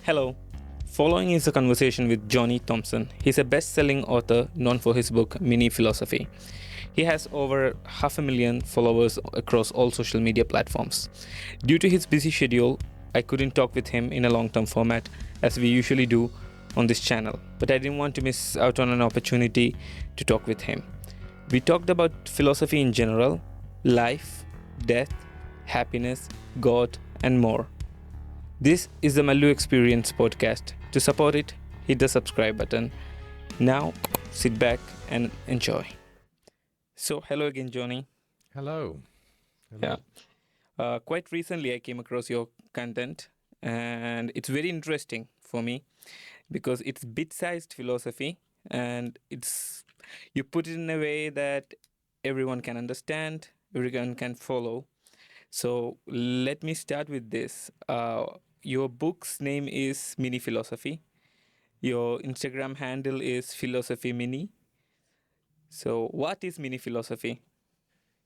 Hello. Following is a conversation with Jonny Thomson. He's a best-selling author known for his book Mini Philosophy. He has over 500,000 followers across all social media platforms. Due to his busy schedule, I couldn't talk with him in a long-term format as we usually do on this channel, but I didn't want to miss out on an opportunity to talk with him. We talked about philosophy in general, life, death, happiness, God, and more. This is the Mallu Experience podcast. To support it, hit the subscribe button. Now, sit back and enjoy. So, hello again, Jonny. Hello. Quite recently, I came across your content, and it's very interesting for me because it's bit-sized philosophy, and you put it in a way that everyone can understand, everyone can follow. So, let me start with this. Your book's name is Mini Philosophy. Your Instagram handle is Philosophy Mini. So, what is Mini Philosophy?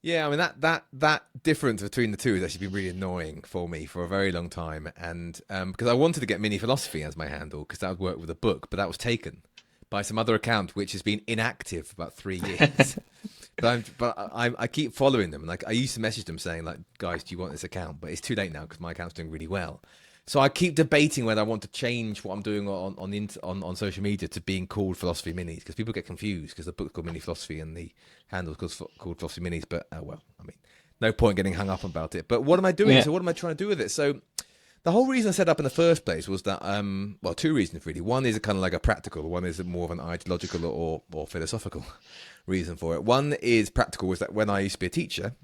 Yeah, I mean that difference between the two has actually been really annoying for me for a very long time, and because I wanted to get Mini Philosophy as my handle because that would work with the book, but that was taken by some other account which has been inactive for about 3 years. I keep following them, and like I used to message them saying like, guys, do you want this account? But it's too late now because my account's doing really well. So I keep debating whether I want to change what I'm doing on social media to being called Philosophy Minis, because people get confused because the book's called Mini Philosophy and the handle's called Philosophy Minis. But well, I mean, no point getting hung up about it. But what am I doing? Yeah. So what am I trying to do with it? So the whole reason I set up in the first place was that well, two reasons really. One is kind of like a practical, one is more of an ideological or philosophical reason for it. One is practical, was that when I used to be a teacher,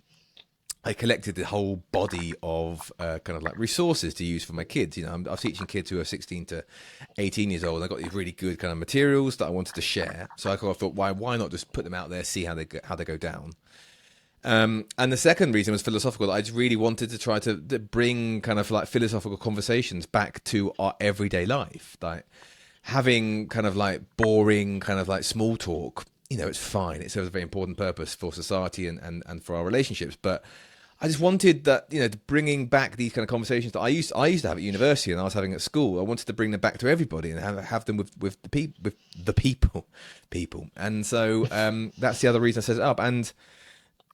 I collected the whole body of kind of like resources to use for my kids. You know, I was teaching kids who are 16 to 18 years old. I got these really good kind of materials that I wanted to share. So I kind of thought, why not just put them out there, see how they go down. And the second reason was philosophical. I just really wanted to try to bring kind of like philosophical conversations back to our everyday life. Like having kind of like boring kind of like small talk, you know, it's fine. It serves a very important purpose for society and for our relationships. But I just wanted that, you know, bringing back these kind of conversations that I used to have at university and I was having at school. I wanted to bring them back to everybody and have them with the people. And so that's the other reason I set it up. And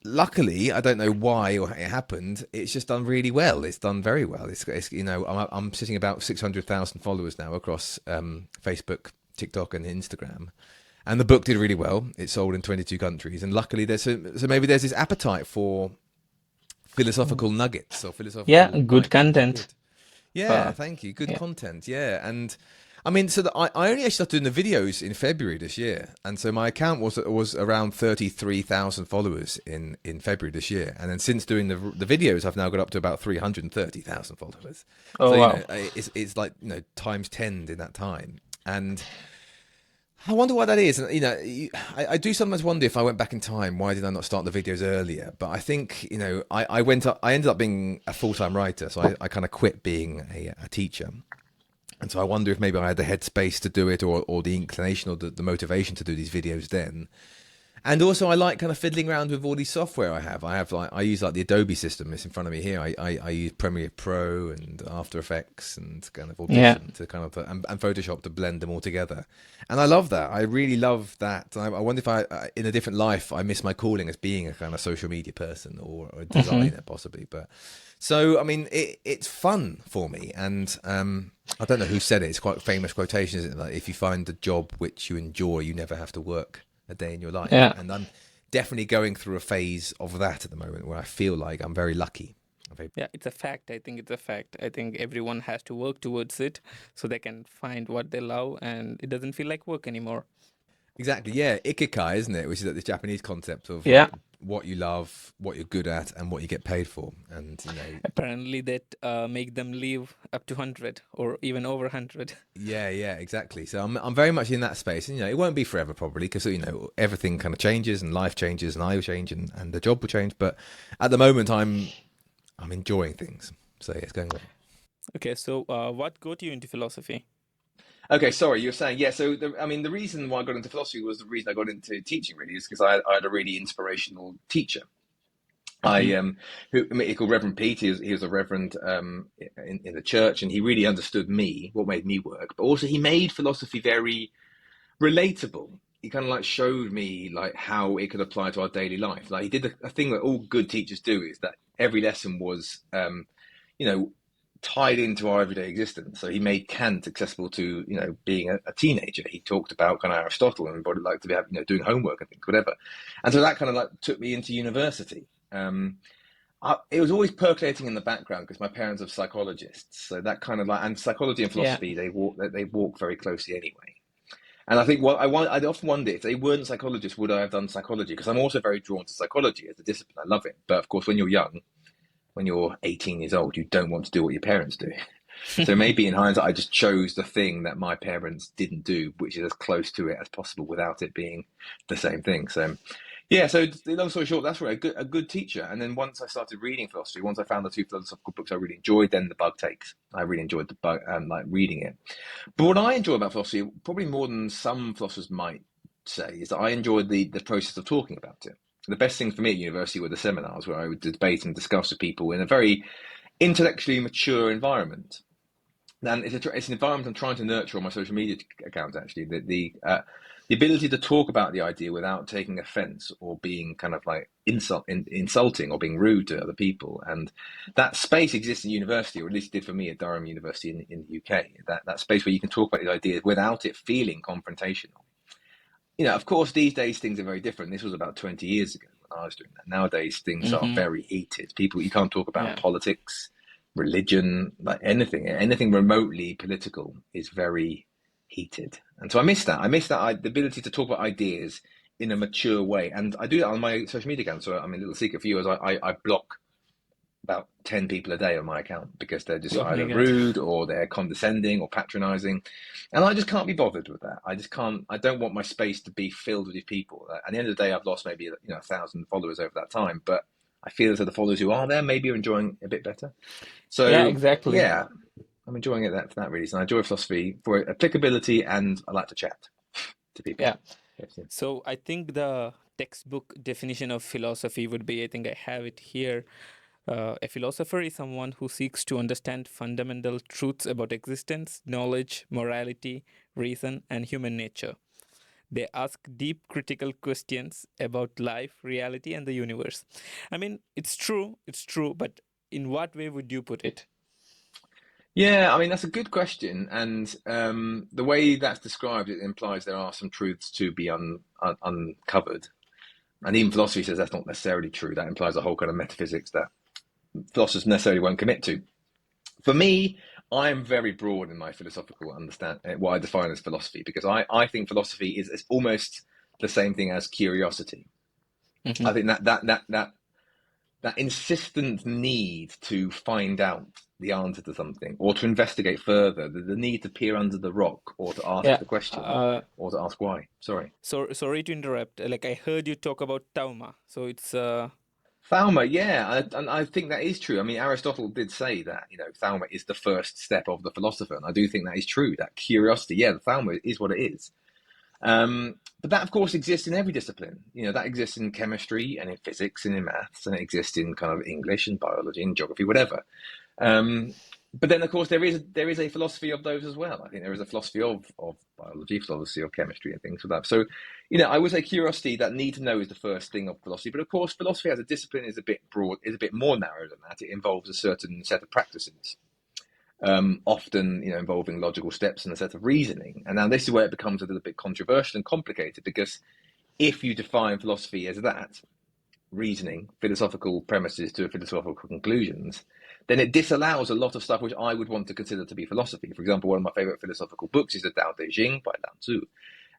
luckily, I don't know why it happened. It's just done really well. It's done very well. It's you know, I'm sitting about 600,000 followers now across Facebook, TikTok, and Instagram. And the book did really well. It sold in 22 countries. And luckily, so maybe there's this appetite for philosophical nuggets or philosophical. Yeah, good content. Yeah, thank you. Good content. Yeah, and I mean, so I only actually started doing the videos in February this year, and so my account was around 33,000 followers in February this year, and then since doing the videos, I've now got up to about 330,000 followers. Oh, so wow. you know, it's like, you know, times 10 in that time, and I wonder why that is. And, you know, I do sometimes wonder if I went back in time, why did I not start the videos earlier? But I think, you know, I ended up being a full-time writer. So I kind of quit being a teacher. And so I wonder if maybe I had the headspace to do it or the inclination or the motivation to do these videos then. And also, I like kind of fiddling around with all these software I have. I use like the Adobe system. It's in front of me here. I use Premiere Pro and After Effects and kind of Audition to kind of and Photoshop to blend them all together. And I love that. I really love that. I wonder if in a different life, I miss my calling as being a kind of social media person or a designer possibly. But so, I mean, it's fun for me. And I don't know who said it. It's quite a famous quotation, isn't it? Like, if you find a job which you enjoy, you never have to work a day in your life. Yeah. And I'm definitely going through a phase of that at the moment where I feel like I'm very lucky. Yeah, it's a fact. I think it's a fact. I think everyone has to work towards it so they can find what they love and it doesn't feel like work anymore. Exactly, yeah. Ikigai, isn't it? Which is like the Japanese concept of Yeah. like what you love, what you're good at, and what you get paid for. And, you know, Apparently that make them live up to 100 or even over 100. yeah, exactly. So I'm very much in that space. And, you know, it won't be forever probably because, you know, everything kind of changes and life changes and I will change and the job will change. But at the moment, I'm enjoying things. So yeah, it's going well. Okay, so what got you into philosophy? Okay, sorry, you were saying, yeah, so the reason why I got into philosophy was the reason I got into teaching really is because I had a really inspirational teacher. Hmm. who I mean, he's called Reverend Pete. He was a reverend in the church, and he really understood me, what made me work. But also, he made philosophy very relatable. He kind of like showed me like how it could apply to our daily life. Like he did a thing that all good teachers do, is that every lesson was, you know, tied into our everyday existence. So he made Kant accessible to, being a teenager. He talked about kind of Aristotle and what it like to be, doing homework and things, whatever. And so that kind of like took me into university. It was always percolating in the background because my parents are psychologists. So that kind of like, and psychology and Yeah. philosophy, they walk very closely anyway. And I think what I'd often wonder, if they weren't psychologists, would I have done psychology? Because I'm also very drawn to psychology as a discipline. I love it. But of course, when you're young, when you're 18 years old, you don't want to do what your parents do. So maybe in hindsight, I just chose the thing that my parents didn't do, which is as close to it as possible without it being the same thing. So yeah, so long story short, that's right, a good teacher. And then once I started reading philosophy, once I found the two philosophical books I really enjoyed, then the bug takes. I really enjoyed the bug, like reading it. But what I enjoy about philosophy, probably more than some philosophers might say, is that I enjoyed the process of talking about it. The best thing for me at university were the seminars where I would debate and discuss with people in a very intellectually mature environment. And it's an environment I'm trying to nurture on my social media accounts, actually. The ability to talk about the idea without taking offense or being kind of like insulting or being rude to other people. And that space exists in university, or at least it did for me at Durham University in the UK. That space where you can talk about these ideas without it feeling confrontational. Of course, these days things are very different. This was about 20 years ago when I was doing that. Nowadays, things are Hmm. very heated. You can't talk about Yeah. politics, religion, like anything. Anything remotely political is very heated. And so I miss that. The ability to talk about ideas in a mature way. And I do that on my social media account. So, I mean, a little secret for you is I block about 10 people a day on my account because they're just Oh my either God. rude or they're condescending or patronizing. And I just can't be bothered with that. I just can't, I don't want my space to be filled with these people. At the end of the day, I've lost maybe, 1,000 followers over that time, but I feel as though the followers who are there maybe are enjoying a bit better. Yeah, So exactly. yeah, I'm enjoying it for that reason. I enjoy philosophy for applicability and I like to chat to people. Yeah. Yes, yeah. So I think the textbook definition of philosophy would be, I think I have it here. A philosopher is someone who seeks to understand fundamental truths about existence, knowledge, morality, reason, and human nature. They ask deep critical questions about life, reality, and the universe. I mean, it's true, but in what way would you put it? Yeah, I mean that's a good question, and the way that's described, it implies there are some truths to be uncovered, and even philosophy says that's not necessarily true. That implies a whole kind of metaphysics that philosophers necessarily won't commit to. For me, I am very broad in my philosophical understand what I define as philosophy, because I think philosophy is almost the same thing as curiosity. Hmm. I think that insistent need to find out the answer to something or to investigate further, the need to peer under the rock or to ask Yeah. the question or to ask why. Sorry. So sorry to interrupt. Like I heard you talk about tauma. So it's Thalma, yeah, and I think that is true. I mean, Aristotle did say that, Thalma is the first step of the philosopher, and I do think that is true. That curiosity, yeah, the Thalma is what it is. But that, of course, exists in every discipline. That exists in chemistry and in physics and in maths, and it exists in kind of English and biology and geography, whatever. Um, but then, of course, there is a philosophy of those as well. I think there is a philosophy of biology, philosophy of chemistry, and things like that. So, I would say curiosity, that need to know, is the first thing of philosophy. But of course, philosophy as a discipline is a bit broad, is a bit more narrow than that. It involves a certain set of practices, often involving logical steps and a set of reasoning. And now this is where it becomes a little bit controversial and complicated, because if you define philosophy as that, reasoning, philosophical premises to philosophical conclusions, then it disallows a lot of stuff which I would want to consider to be philosophy. For example, one of my favorite philosophical books is the Tao Te Ching by Lao Tzu,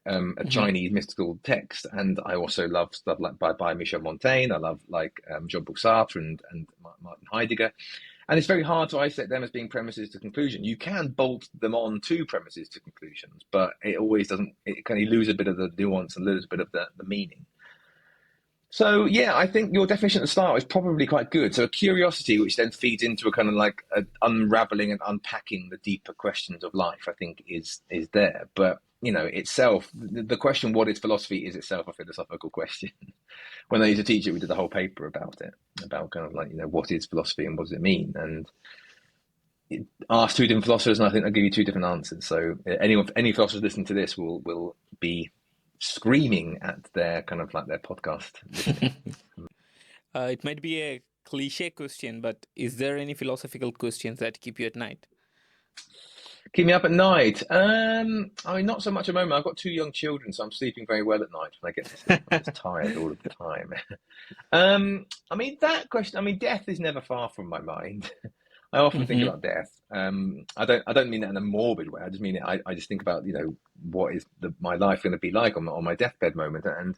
a mhm. Chinese mystical text. And I also love stuff like by Michel Montaigne. I love like Jean-Paul Sartre and Martin Heidegger. And it's very hard to isolate them as being premises to conclusion. You can bolt them on to premises to conclusions, but it always doesn't, it kind of lose a bit of the nuance and lose a bit of the meaning. So yeah, I think your definition at the start is probably quite good. So a curiosity, which then feeds into a kind of like a unraveling and unpacking the deeper questions of life, I think is there. But you know, itself, the question "what is philosophy" is itself a philosophical question. When I used to teach it, we did a whole paper about it, about kind of like what is philosophy and what does it mean, and ask two different philosophers, and I think they'll give you two different answers. So any philosophers listening to this will be screaming at their kind of like their podcast listening. It might be a cliche question, but is there any philosophical questions that keep you at night? Keep me up at night. I mean, not so much at the moment. I've got two young children, so I'm sleeping very well at night when I get to sleep. I'm just tired all of the time. I mean, that question. I mean, death is never far from my mind. I often think Hmm. about death. I don't mean that in a morbid way. I just mean it. I just think about what is my life going to be like on my deathbed moment, and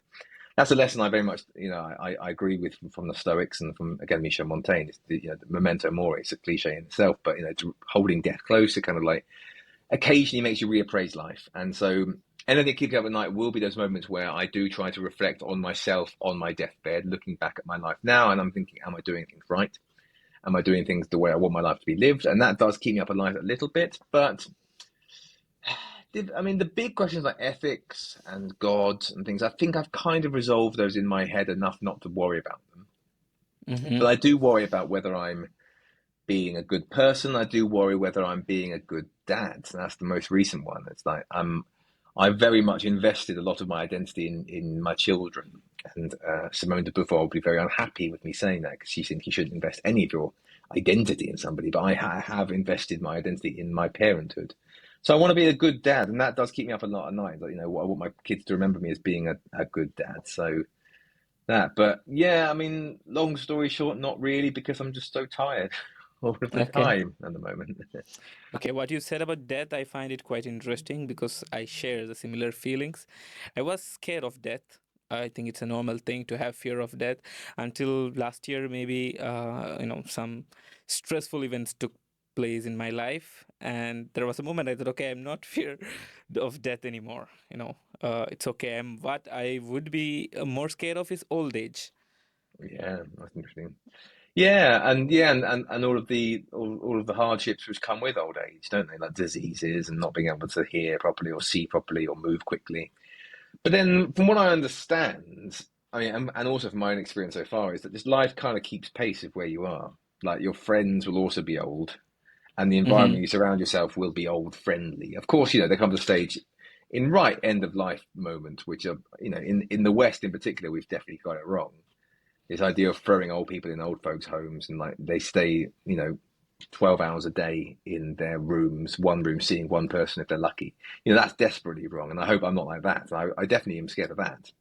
that's a lesson I very much I agree with from the Stoics and from again Michel Montaigne. It's the memento mori. It's a cliche in itself, but holding death close, it kind of like occasionally makes you reappraise life. And so anything that keeps you up at night will be those moments where I do try to reflect on myself on my deathbed, looking back at my life now, and I'm thinking, am I doing things right? Am I doing things the way I want my life to be lived? And that does keep me up at night a little bit. But I mean, the big questions like ethics and God and things, I think I've kind of resolved those in my head enough not to worry about them. Hmm. But I do worry about whether I'm being a good person. I do worry whether I'm being a good dad. And that's the most recent one. It's like I very much invested a lot of my identity in my children. And Simone de Beauvoir will be very unhappy with me saying that because she thinks you shouldn't invest any of your identity in somebody. But I have invested my identity in my parenthood. So I want to be a good dad, and that does keep me up a lot at night. Like, I want my kids to remember me as being a good dad. So that, but yeah, I mean, long story short, not really because I'm just so tired all of the Okay. time at the moment. Okay, what you said about death, I find it quite interesting because I share the similar feelings. I was scared of death. I think it's a normal thing to have fear of death until last year, maybe, some stressful events took place in my life. And there was a moment I thought, okay, I'm not fear of death anymore. It's okay. What I would be more scared of is old age. Yeah, that's interesting. Yeah, and all of the hardships which come with old age, don't they? Like diseases and not being able to hear properly or see properly or move quickly. But then, from what I understand, I mean, and also from my own experience so far, is that this life kind of keeps pace with where you are. Like your friends will also be old, and the Hmm. environment you surround yourself will be old friendly. Of course, there comes a stage in right end of life moments, which are, in the West in particular, we've definitely got it wrong. This idea of throwing old people in old folks' homes and like they stay, 12 hours a day in their rooms, one room, seeing one person if they're lucky. That's desperately wrong. And I hope I'm not like that. I definitely am scared of that.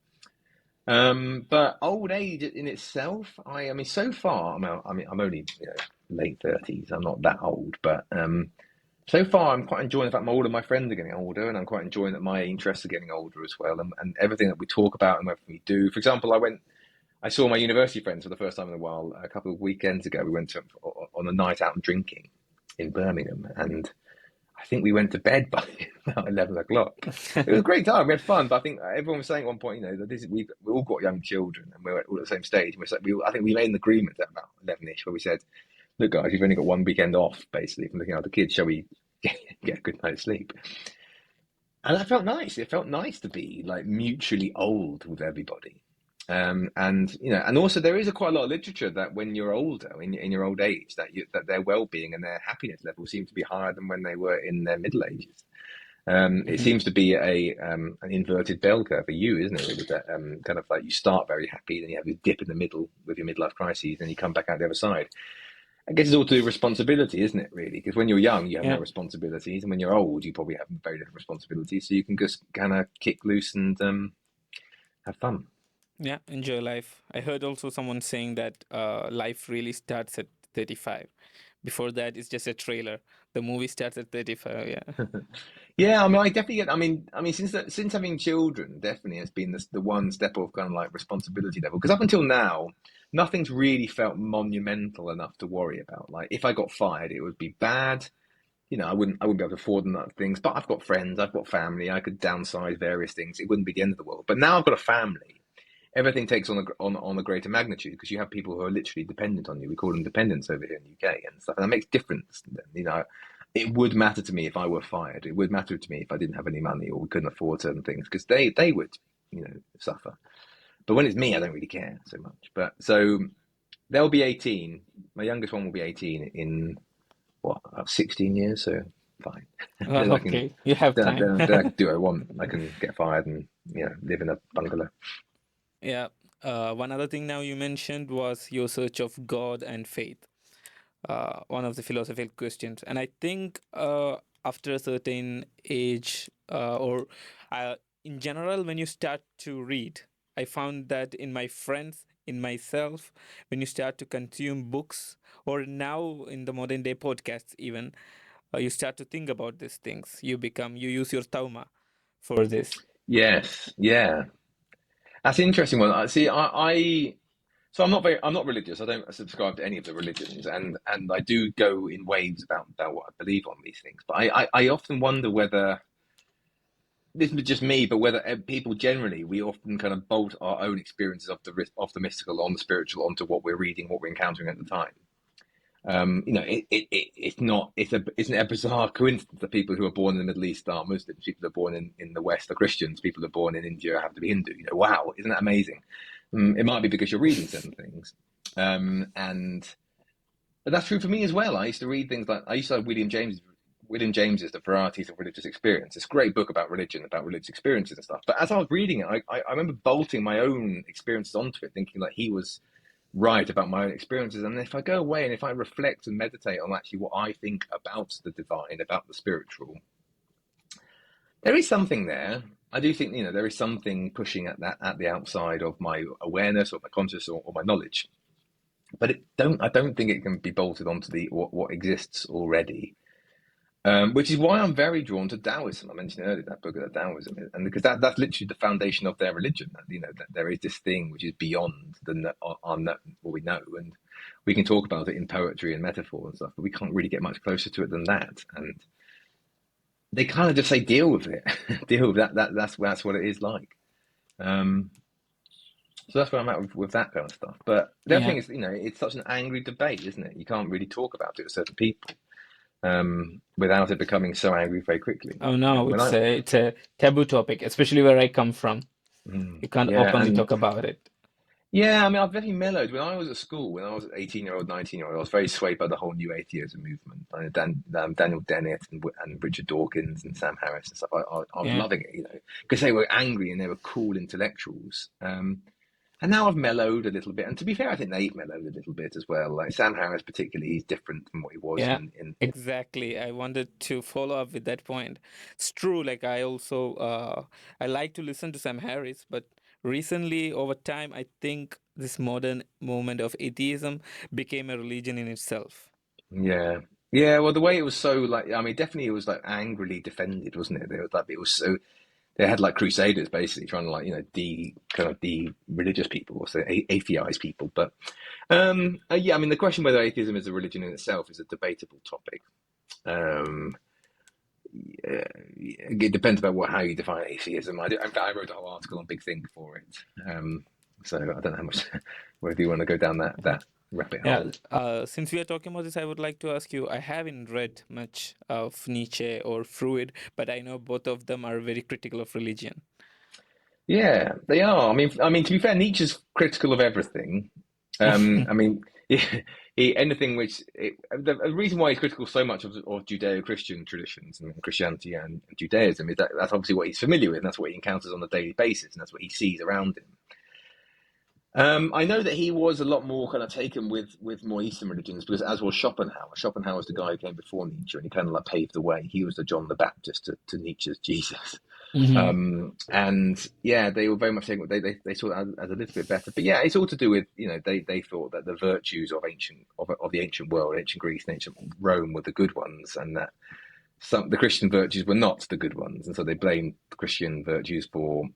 But old age in itself, I mean, so far, I'm only, late 30s. I'm not that old, but so far, I'm quite enjoying the fact all of my friends are getting older, and I'm quite enjoying that my interests are getting older as well, and everything that we talk about and everything we do. For example, I saw my university friends for the first time in a while a couple of weekends ago. We went on a night out and drinking in Birmingham, and I think we went to bed by about 11 o'clock. It was a great time. We had fun, but I think everyone was saying at one point, that we all got young children, and we're all at the same stage. And I think we made an agreement at about 11ish, where we said, "Look, guys, you've only got one weekend off, basically, from looking after kids. Shall we get a good night's sleep?" And that felt nice. It felt nice to be like mutually old with everybody. And also there is quite a lot of literature that when you're older, in your old age, that their well-being and their happiness level seem to be higher than when they were in their middle ages. It Hmm. seems to be an inverted bell curve for you, isn't it? Really, that kind of like you start very happy, then you have this dip in the middle with your midlife crises, and you come back out the other side. I guess it's all to do with responsibility, isn't it, really? Because when you're young, you have no Yeah. responsibilities, and when you're old, you probably have very little responsibilities. So you can just kind of kick loose and have fun. Yeah, enjoy life. I heard also someone saying that life really starts at 35. Before that, it's just a trailer. The movie starts at 35. Yeah. Yeah, I mean, I definitely get. I mean, since having children, definitely has been the one step of kind of like responsibility level. Because up until now, nothing's really felt monumental enough to worry about. Like, if I got fired, it would be bad. I wouldn't be able to afford enough things. But I've got friends, I've got family. I could downsize various things. It wouldn't be the end of the world. But now I've got a family. everything takes on a greater magnitude because you have people who are literally dependent on you. We call them dependents over here in the UK and stuff, and that makes difference to them. You know, it would matter to me if I were fired. It would matter to me if I didn't have any money or we couldn't afford certain things because they would, you know, suffer. But when it's me, I don't really care so much. But so they'll be 18. My youngest one will be 18 in what, about 16 years. So fine. Then I can Okay, you have time. then I can do what I want. I can get fired and, you know, live in a bungalow. Yeah. One other thing now you mentioned was your search of God and faith. One of the philosophical questions. And I think after a certain age, or in general, when you start to read, I found that in my friends, in myself, when you start to consume books, or now in the modern day podcasts, even, you start to think about these things. You use your tauma for this. Yes, yeah, that's an interesting one. I see. So I'm not religious. I don't subscribe to any of the religions, and I do go in waves about what I believe on these things. But I often wonder whether this is just me, but whether people generally we often kind of bolt our own experiences of the mystical on the spiritual onto what we're reading, what we're encountering at the time. You know, it's not isn't it a bizarre coincidence that people who are born in the Middle East are Muslims, people who are born in the West are Christians, people who are born in India have to be Hindu. You know, wow, isn't that amazing? It might be because you're reading certain things, and but that's true for me as well. I used to read things like I used to have William James's The Varieties of Religious Experience. It's a great book about religion, about religious experiences and stuff. But as I was reading it, I remember bolting my own experiences onto it, thinking like he was right about my own experiences. And if I go away and if I reflect and meditate on actually what I think about the divine, about the spiritual, there is something there. I do think, you know, there is something pushing at that at the outside of my awareness or my consciousness or my knowledge. But I don't think it can be bolted onto the what exists already. Which is why I'm very drawn to Taoism. I mentioned earlier that book of Taoism, and because that's literally the foundation of their religion. You know, that there is this thing which is beyond what we know, and we can talk about it in poetry and metaphor and stuff, but we can't really get much closer to it than that. And they kind of just say, deal with it, deal with that. That's what it is like. Um, so that's where I'm at with that kind of stuff. But the other Yeah. thing is, you know, it's such an angry debate, isn't it? You can't really talk about it with certain people without it becoming so angry very quickly. Oh You know, no, when I it's a taboo topic, especially where I come from. You can't yeah, openly and talk about it. yeah, I mean, I've definitely mellowed. When I was at school, when I was 18-year-old, 19-year-old, I was very swayed by the whole New Atheism movement. Daniel Dennett and Richard Dawkins and Sam Harris and stuff. I was Yeah. loving it, you know, because they were angry and they were cool intellectuals. And now I've mellowed a little bit. And to be fair, I think they've mellowed a little bit as well. Like Sam Harris, particularly, he's different from what he was Yeah, in exactly. I wanted to follow up with that point. It's true, like I also I like to listen to Sam Harris, but recently over time I think this modern movement of atheism became a religion in itself. Yeah. Yeah, well, the way it was so like, I mean, definitely it was like angrily defended, wasn't it? There was like, it was so, they had like crusaders basically trying to like, you know, kind of religious people or say atheize people. But yeah, I mean, the question whether atheism is a religion in itself is a debatable topic. Um, yeah, it depends about how you define atheism. In fact, I wrote a whole article on Big Think for it. So I don't know how much, whether you want to go down that rabbit Yeah, hole. since we are talking about this, I would like to ask you, I haven't read much of Nietzsche or Freud, but I know both of them are very critical of religion. Yeah, they are. I mean, to be fair, Nietzsche's critical of everything. I mean, anything the reason why he's critical so much of Judeo-Christian traditions and Christianity and Judaism is that that's obviously what he's familiar with, and that's what he encounters on a daily basis, and that's what he sees around him. I know that he was a lot more kind of taken with more Eastern religions because, as was Schopenhauer. Schopenhauer was the guy who came before Nietzsche, and he kind of like paved the way. He was the John the Baptist to Nietzsche's Jesus. Hmm. And yeah, they were very much taking they saw it as a little bit better. But yeah, it's all to do with, you know, they thought that the virtues of the ancient world, ancient Greece and ancient Rome were the good ones, and that the Christian virtues were not the good ones, and so they blamed the Christian virtues for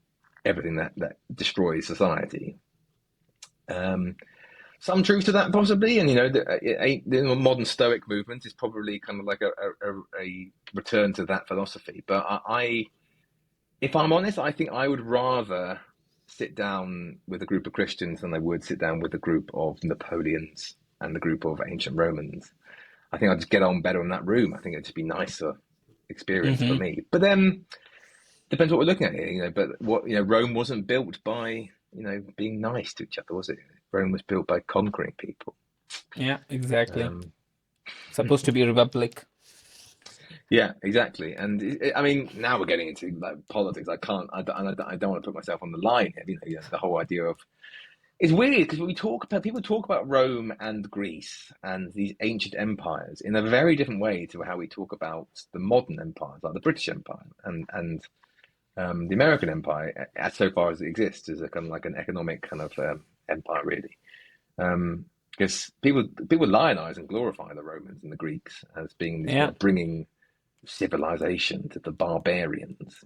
everything that destroys society. Some truth to that possibly, and you know, the modern Stoic movement is probably kind of like a return to that philosophy. But if I'm honest, I think I would rather sit down with a group of Christians than I would sit down with a group of Napoleons and the group of ancient Romans. I think I'd just get on better in that room. I think it'd just be nicer experience for Hmm. me. But then depends what we're looking at here, But Rome wasn't built by being nice to each other, was it? Rome was built by conquering people. Yeah, exactly. Um, Supposed to be a republic. yeah, exactly. And I mean, now we're getting into like politics. I don't want to put myself on the line here. The whole idea of it's weird because people talk about Rome and Greece and these ancient empires in a very different way to how we talk about the modern empires, like the British Empire and the American Empire, as so far as it exists, is a kind of like an economic kind of empire, really. Because people lionize and glorify the Romans and the Greeks as being this, Yeah. bringing civilization to the barbarians.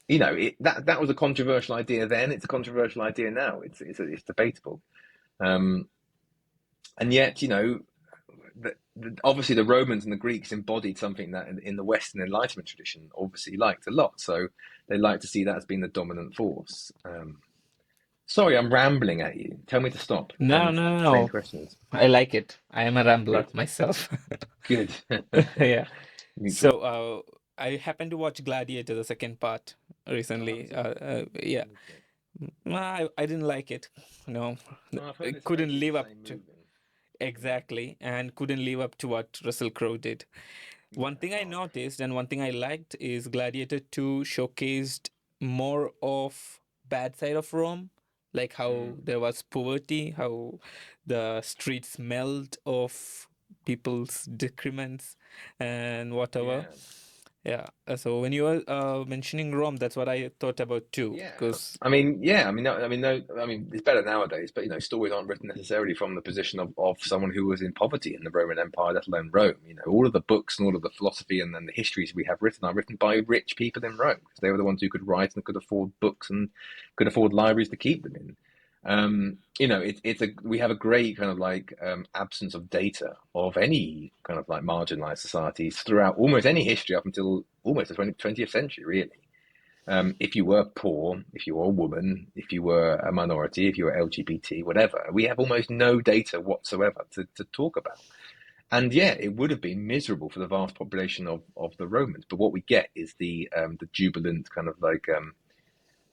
That was a controversial idea then. It's a controversial idea now. It's debatable. Um, and yet, obviously the Romans and the Greeks embodied something that in the Western Enlightenment tradition obviously liked a lot. So they like to see that as being the dominant force. Sorry, I'm rambling at you. Tell me to stop No, and no, no, change no. questions. I like it. I am a rambler Good, myself. good. Yeah. Neutral. So, I happened to watch Gladiator, the second part, Oh, have recently. you? Yeah. Okay. I didn't like it. No, Well, I've heard it it's couldn't basically live the up same to movie. Yeah, exactly, and couldn't live up to what Russell Crowe did. One yeah, thing I hard. noticed and one thing I liked is Gladiator 2 showcased more of bad side of Rome, like how Mm. there was poverty, how the streets smelled of people's decrements and whatever. Yeah. Yeah. So when you were mentioning Rome, that's what I thought about too, Yeah, because I mean, yeah, I mean, no, I mean, no, I mean, it's better nowadays. But stories aren't written necessarily from the position of someone who was in poverty in the Roman Empire, let alone Rome. All of the books and all of the philosophy and the histories we have written are written by rich people in Rome because they were the ones who could write and could afford books and could afford libraries to keep them in. We have a great kind of like absence of data of any kind of like marginalized societies throughout almost any history up until almost the 20th century, really. If you were poor, if you were a woman, if you were a minority, if you were LGBT, whatever, we have almost no data whatsoever to talk about. And yeah, it would have been miserable for the vast population of the Romans. But what we get is the jubilant kind of like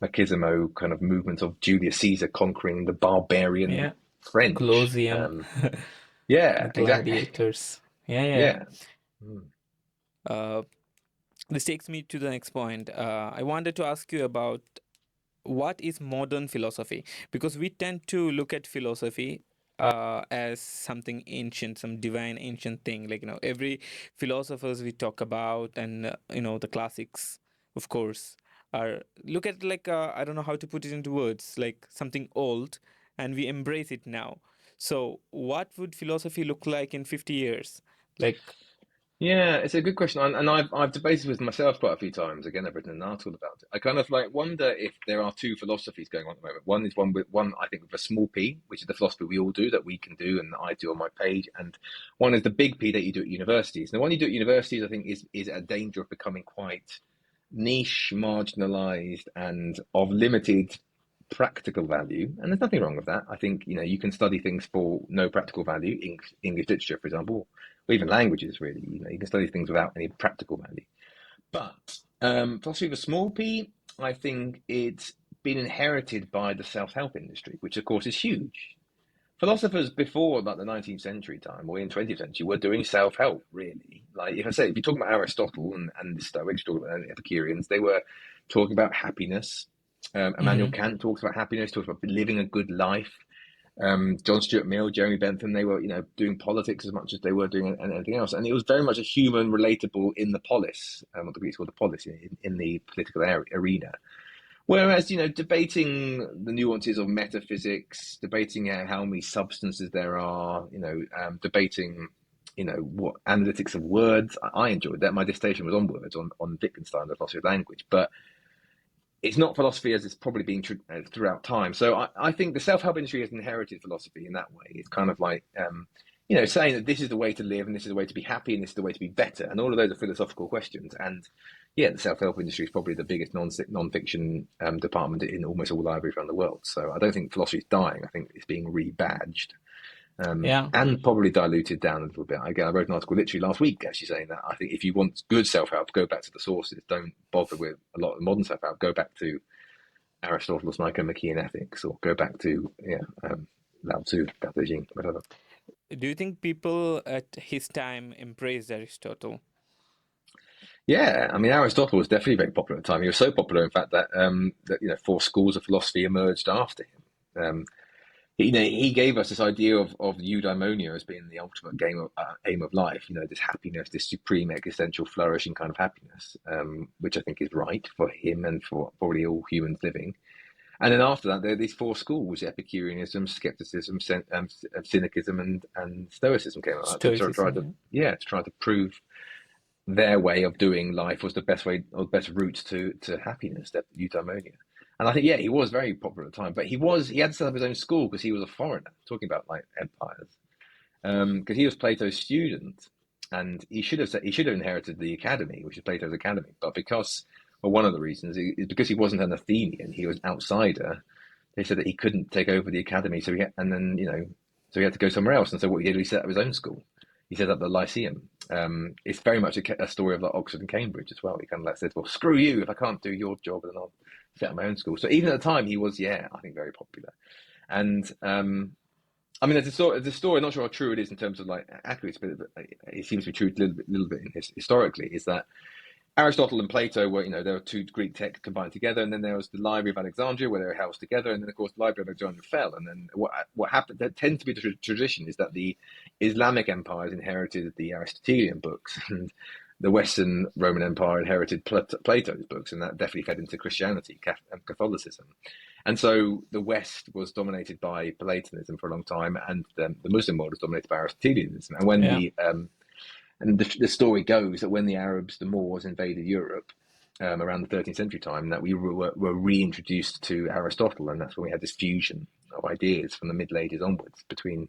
machismo kind of movement of Julius Caesar conquering the barbarian yeah, French. Colosseum, the Yeah, exactly. gladiators. Yeah, yeah. Yeah. Mm. Uh, this takes me to the next point. I wanted to ask you about what is modern philosophy? Because we tend to look at philosophy as something ancient, some divine ancient thing. Like, every philosophers we talk about and, the classics, of course, are look at like, I don't know how to put it into words, like something old, and we embrace it now. So, what would philosophy look like in 50 years? Like, Yeah, it's a good question, and I've debated with myself quite a few times. Again, I've written an article about it. I kind of like wonder if there are two philosophies going on at the moment. One is one I think with a small p, which is the philosophy we all do that we can do and that I do on my page, and one is the big P that you do at universities. And the one you do at universities, I think, is at a danger of becoming quite niche, marginalized, and of limited practical value. And there's nothing wrong with that. I think you can study things for no practical value, English literature, for example, or even languages. Really, you can study things without any practical value. But philosophy of a small p, I think it's been inherited by the self-help industry, which of course is huge. Philosophers before like the 19th century time or in 20th century were doing self-help, really. Like if you talk about Aristotle and the Stoics, talk about the Epicureans, they were talking about happiness. Immanuel mhm. Kant talks about happiness, talks about living a good life. John Stuart Mill, Jeremy Bentham, they were, doing politics as much as they were doing anything else. And it was very much a human relatable in the polis, what the Greeks called the polis, in the political arena. Whereas, debating the nuances of metaphysics, debating how many substances there are, debating, what analytics of words, I enjoyed that. My dissertation was on words, on Wittgenstein, the philosophy of language. But it's not philosophy as it's probably been throughout time. So I think the self-help industry has inherited philosophy in that way. It's kind of like, saying that this is the way to live and this is the way to be happy and this is the way to be better. And all of those are philosophical questions. And, yeah, the self-help industry is probably the biggest non-fiction department in almost all libraries around the world. So I don't think philosophy is dying. I think it's being rebadged Yeah. and probably diluted down a little bit. Again, I wrote an article literally last week actually saying that I think if you want good self-help, go back to the sources. Don't bother with a lot of modern self-help. Go back to Aristotle's Nicomachean Ethics, or go back to Lao Tzu, Dao De Jing, whatever. Do you think people at his time embraced Aristotle? Yeah, I mean Aristotle was definitely very popular at the time. He was so popular, in fact, that 4 schools of philosophy emerged after him. He gave us this idea of eudaimonia as being the ultimate aim of life. This happiness, this supreme existential flourishing kind of happiness, which I think is right for him and for probably all humans living. And then after that, there are these 4 schools: Epicureanism, skepticism, cynicism, and Stoicism came out to try Stoicism, to try to prove their way of doing life was the best way or the best route to happiness, that eudaimonia. And I think, yeah, he was very popular at the time, but he had to set up his own school because he was a foreigner, talking about like empires, because he was Plato's student, and he should have inherited the academy, which is Plato's academy. But because, well, one of the reasons is because he wasn't an Athenian, he was an outsider. They said that he couldn't take over the academy, so he had to go somewhere else. And so what he did, he set up his own school. He set up the Lyceum. It's very much a story of like Oxford and Cambridge as well. He kind of like said, "Well, screw you! If I can't do your job, then I'll set up my own school." So even at the time, he was, I think, very popular. And I mean, there's a story. I'm not sure how true it is in terms of like accuracy, but it seems to be true a little bit historically. Is that Aristotle and Plato were, there were 2 Greek texts combined together, and then there was the Library of Alexandria where they were housed together, and then of course the Library of Alexandria fell, and then what happened? That tends to be the tradition is that the Islamic empires inherited the Aristotelian books, and the Western Roman Empire inherited Plato's books, and that definitely fed into Christianity and Catholicism. And so the West was dominated by Platonism for a long time, and the Muslim world was dominated by Aristotelianism. And when yeah. the story goes that when the Arabs, the Moors, invaded Europe around the 13th century time, that we were reintroduced to Aristotle, and that's when we had this fusion of ideas from the Middle Ages onwards between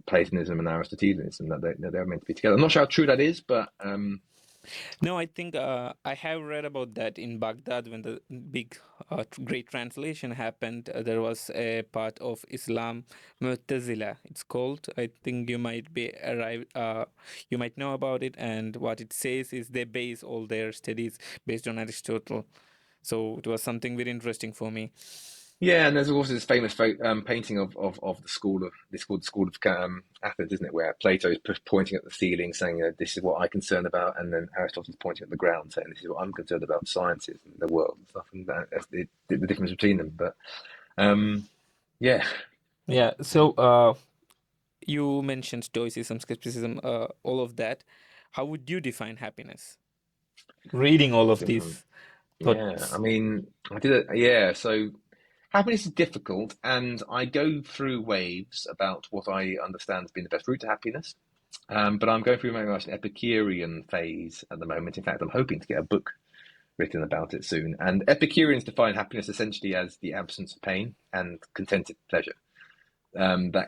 Platonism and Aristotelianism, that they were meant to be together. I'm not sure how true that is, but No, I think I have read about that in Baghdad when the big great translation happened. There was a part of Islam, Mu'tazila, it's called. I think you might know about it. And what it says is they base all their studies based on Aristotle. So it was something very interesting for me. yeah, and there's also this famous painting of the school of this called the School of Athens, isn't it? Where Plato is pointing at the ceiling, saying, "This is what I'm concerned about," and then Aristotle's pointing at the ground, saying, "This is what I'm concerned about: sciences and the world and stuff." And that's the difference between them. But yeah, Yeah. So you mentioned Stoicism, skepticism, all of that. How would you define happiness? Reading all of different. these Yeah, I thoughts. mean, I did it. Yeah, so happiness is difficult, and I go through waves about what I understand has been the best route to happiness. But I'm going through very much an Epicurean phase at the moment. In fact, I'm hoping to get a book written about it soon. And Epicureans define happiness essentially as the absence of pain and contented pleasure. That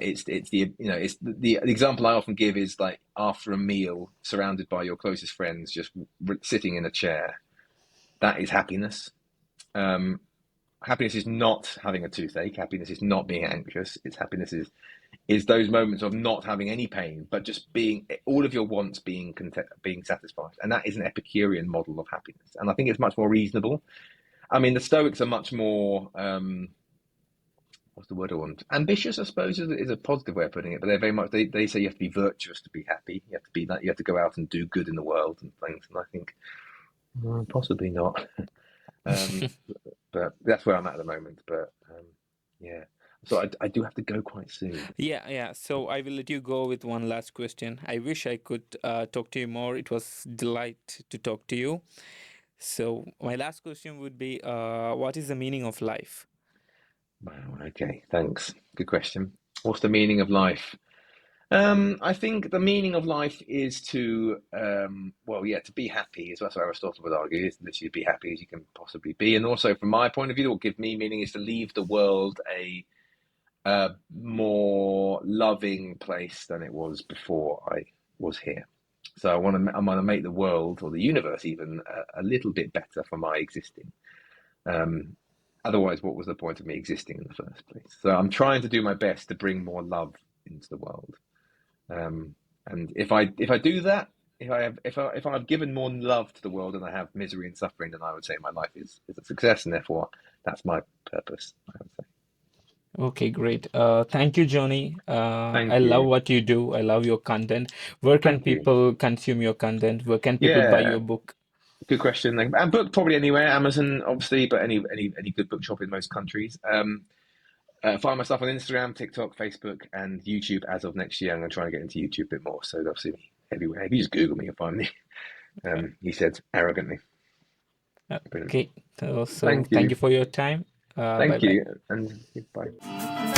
the example I often give is like after a meal, surrounded by your closest friends, just sitting in a chair. That is happiness. Um, Happiness is not having a toothache. Happiness is not being anxious. It's happiness is those moments of not having any pain, but just being all of your wants being satisfied. And that is an Epicurean model of happiness. And I think it's much more reasonable. I mean, the Stoics are much more what's the word I want? Ambitious, I suppose, is a positive way of putting it. But they're very much they say you have to be virtuous to be happy. You have to be like you have to go out and do good in the world and things. And I think possibly not. Um, but that's where I'm at the moment. But yeah, so I do have to go quite soon. Yeah, yeah. So I will let you go with one last question. I wish I could talk to you more. It was delight to talk to you. So my last question would be, what is the meaning of life? Wow. Okay. Thanks. Good question. What's the meaning of life? I think the meaning of life is to, to be happy. Is what Aristotle would argue. Is literally be happy as you can possibly be, and also from my point of view, what gives me meaning is to leave the world a more loving place than it was before I was here. So I want to make the world or the universe even a little bit better for my existing. Um, Otherwise, what was the point of me existing in the first place? So I'm trying to do my best to bring more love into the world. And if I do that, if I've given more love to the world than I have misery and suffering, then I would say my life is a success, and therefore that's my purpose, I would say. Okay, great. Thank you, Johnny. I Thank love you. what you do. I love your content. Where can Thank you. people consume your content? Where can people buy Yeah, your book? good question. Like, and book probably anywhere, Amazon obviously, but any good bookshop in most countries. Find my stuff on Instagram, TikTok, Facebook, and YouTube. As of next year, I'm going to try and get into YouTube a bit more. So they'll see me everywhere. If you just Google me, you'll find me. He said arrogantly. Brilliant. Okay. So Thank thank you you. for your time. Bye Thank bye. you. And goodbye.